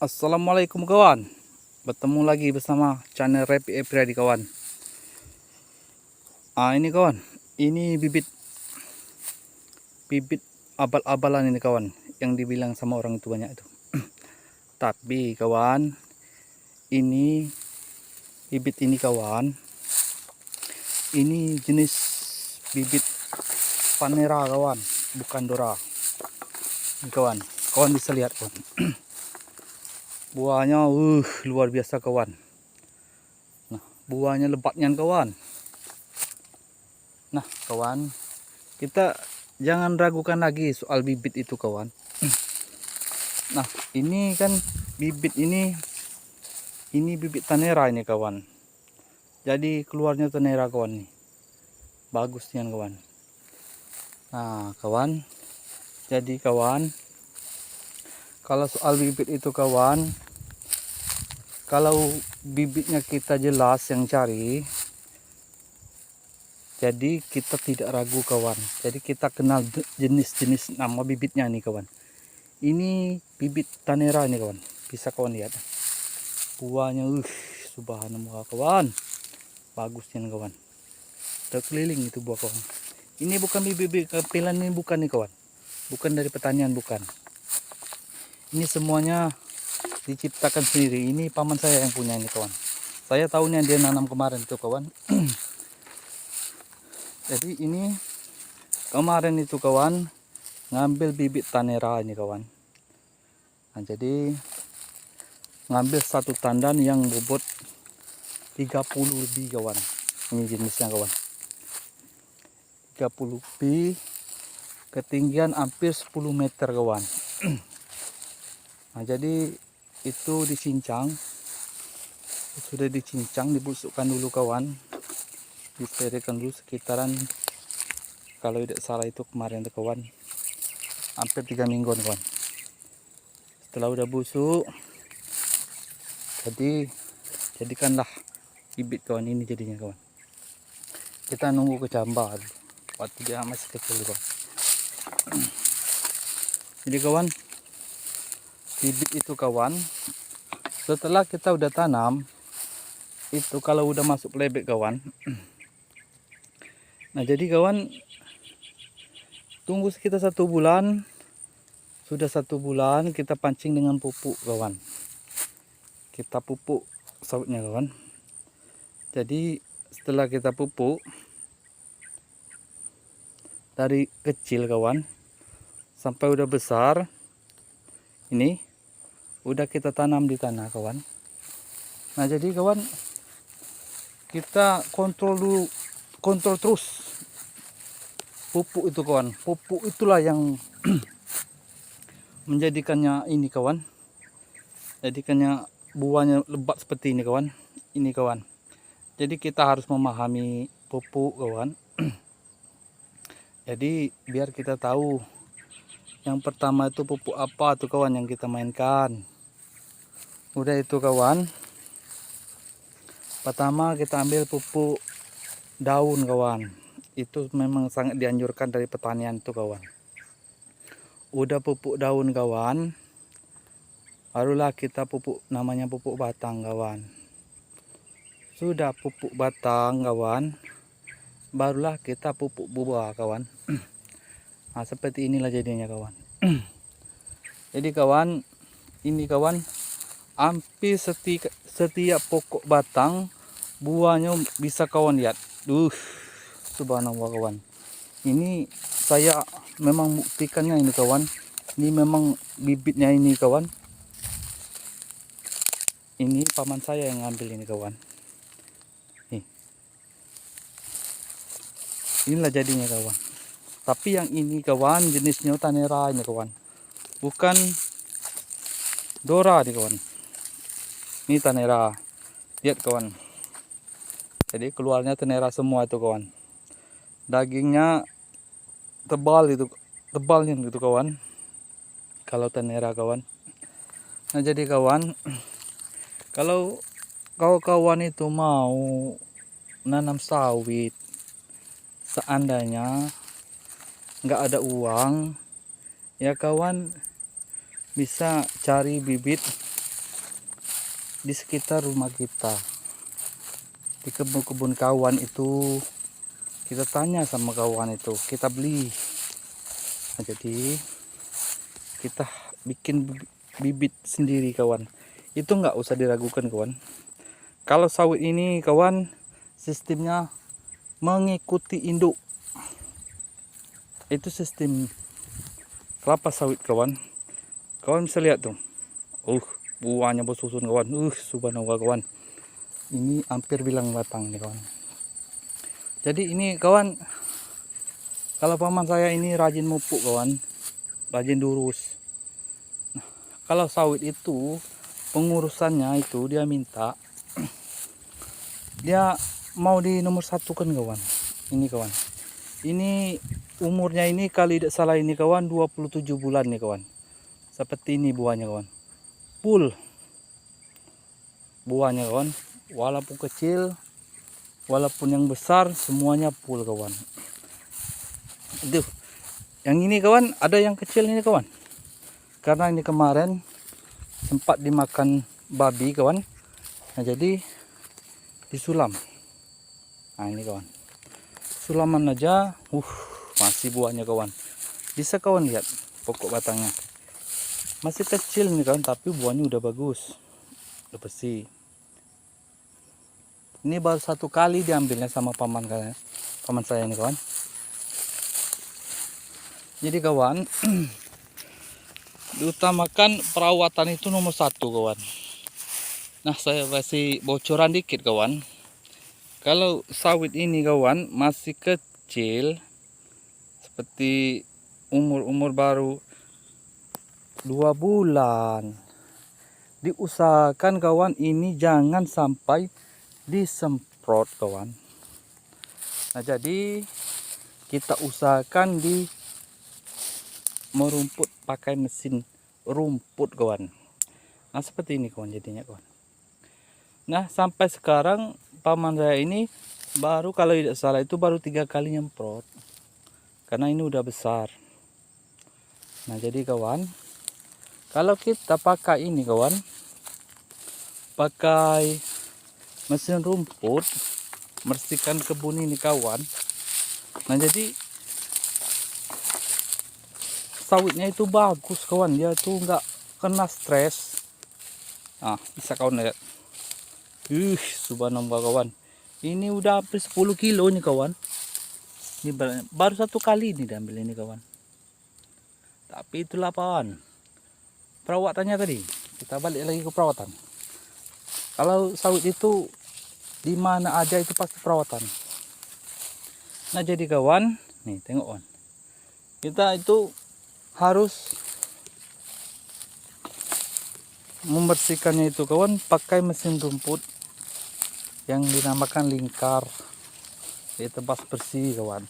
Assalamualaikum kawan, bertemu lagi bersama channel Repi Apriyadi kawan. Ini kawan, ini bibit abal-abalan ini kawan, yang dibilang sama orang itu banyak itu. Tapi kawan, ini bibit ini kawan, ini jenis bibit Panera kawan, bukan Dora. Ini kawan, kawan bisa lihat kawan. Buahnya luar biasa kawan. Nah, buahnya lebatnya kawan. Nah kawan, kita jangan ragukan lagi soal bibit itu kawan. Nah ini kan bibit ini bibit Tanera ini kawan. Jadi keluarnya Tanera kawan nih, bagus nih kawan. Nah kawan, jadi kawan, kalau soal bibit itu kawan, kalau bibitnya kita jelas yang cari, jadi kita tidak ragu kawan. Jadi kita kenal jenis-jenis nama bibitnya nih kawan. Ini bibit Tanera ini kawan, bisa kawan lihat buahnya, subhanallah kawan, bagus nih kawan, terkeliling itu buah kawan. Ini bukan bibit kampilan, ini bukan nih kawan, bukan dari pertanian, bukan. Ini semuanya diciptakan sendiri. Ini paman saya yang punya ini kawan. Saya tahunya dia nanam kemarin tuh kawan. Jadi ini kemarin itu kawan ngambil bibit Tanera ini kawan. Nah jadi ngambil satu tandan yang bobot 30 lebih kawan. Ini jenisnya kawan, 30 lebih, ketinggian hampir 10 meter kawan. Nah jadi itu dicincang, sudah dicincang, dibusukkan dulu kawan, disterilkan dulu sekitaran, kalau tidak salah itu kemarin tuh kawan, hampir 3 mingguan kawan. Setelah udah busuk, jadikanlah bibit kawan. Ini jadinya kawan, kita nunggu kecambah waktu dia masih kecil kawan. Jadi kawan, bibit itu kawan, setelah kita udah tanam itu, kalau udah masuk lebek kawan, nah jadi kawan tunggu sekitar 1 bulan. Sudah 1 bulan kita pancing dengan pupuk kawan, kita pupuk sawitnya kawan. Jadi setelah kita pupuk dari kecil kawan sampai udah besar, ini udah kita tanam di tanah kawan. Nah jadi kawan, kita kontrol terus pupuk itu kawan. Pupuk itulah yang menjadikannya ini kawan, jadikannya buahnya lebat seperti ini kawan. Ini kawan, jadi kita harus memahami pupuk kawan. Jadi biar kita tahu yang pertama itu pupuk apa tuh kawan yang kita mainkan. Udah itu kawan, pertama kita ambil pupuk daun kawan. Itu memang sangat dianjurkan dari pertanian tuh kawan. Udah pupuk daun kawan, barulah kita pupuk, namanya pupuk batang kawan. Sudah pupuk batang kawan, barulah kita pupuk buah kawan. Nah seperti inilah jadinya kawan. Jadi kawan, ini kawan, hampir setiap pokok batang buahnya bisa kawan lihat. Subhanallah kawan. Ini saya memang buktikannya ini kawan. Ini memang bibitnya ini kawan. Ini paman saya yang ngambil ini kawan. Nih. Inilah jadinya kawan. Tapi yang ini kawan jenisnya Tanera ini kawan, bukan Dora nih kawan. Ini Tanera, lihat kawan. Jadi keluarnya Tanera semua itu kawan. Dagingnya tebal itu, tebalnya gitu kawan, kalau Tanera kawan. Nah jadi kawan, kalau kawan itu mau nanam sawit, seandainya nggak ada uang ya kawan, bisa cari bibit di sekitar rumah kita, di kebun-kebun kawan itu. Kita tanya sama kawan itu, kita beli. Nah, jadi kita bikin bibit sendiri kawan. Itu nggak usah diragukan kawan. Kalau sawit ini kawan, sistemnya mengikuti induk. Itu sistem kelapa sawit kawan. Kawan bisa lihat tuh. Buahnya bersusun kawan. Subhanallah kawan. Ini hampir bilang batang nih kawan. Jadi ini kawan, kalau paman saya ini rajin mupuk kawan, rajin durus. Nah, kalau sawit itu pengurusannya itu dia minta, dia mau di nomor satu kan kawan. Ini kawan, ini umurnya ini kali tidak salah ini kawan 27 bulan nih kawan. Seperti ini buahnya kawan, full buahnya kawan, walaupun kecil walaupun yang besar semuanya full kawan. Aduh, yang ini kawan ada yang kecil ini kawan, karena ini kemarin sempat dimakan babi kawan. Nah jadi disulam. Nah ini kawan, sulaman aja masih buahnya kawan. Bisa kawan lihat pokok batangnya masih kecil nih kawan, tapi buahnya udah bagus, udah bersih. Ini baru satu kali diambilnya sama paman saya ini kawan. Jadi kawan, diutamakan perawatan itu nomor satu kawan. Nah saya kasih bocoran dikit kawan. Kalau sawit ini kawan masih kecil, seperti umur baru 2 bulan, diusahakan kawan ini jangan sampai disemprot kawan. Nah jadi kita usahakan di merumput pakai mesin rumput kawan. Nah seperti ini kawan jadinya kawan. Nah sampai sekarang paman saya ini baru, kalau tidak salah itu baru 3 kali nyemprot, karena ini udah besar. Nah jadi kawan, kalau kita pakai ini kawan, pakai mesin rumput, bersihkan kebun ini kawan. Nah jadi sawitnya itu bagus kawan, dia tuh nggak kena stres. Nah bisa kawan lihat, subhanallah kawan, ini udah hampir 10 kilo nih kawan. Ini baru satu kali ini diambil ini kawan. Tapi itulah kawan, perawatannya tadi. Kita balik lagi ke perawatan. Kalau sawit itu di mana aja itu pasti perawatan. Nah jadi kawan, nih tengok kawan, kita itu harus membersihkannya itu kawan pakai mesin rumput yang dinamakan lingkar. Dia tebas bersih kawan.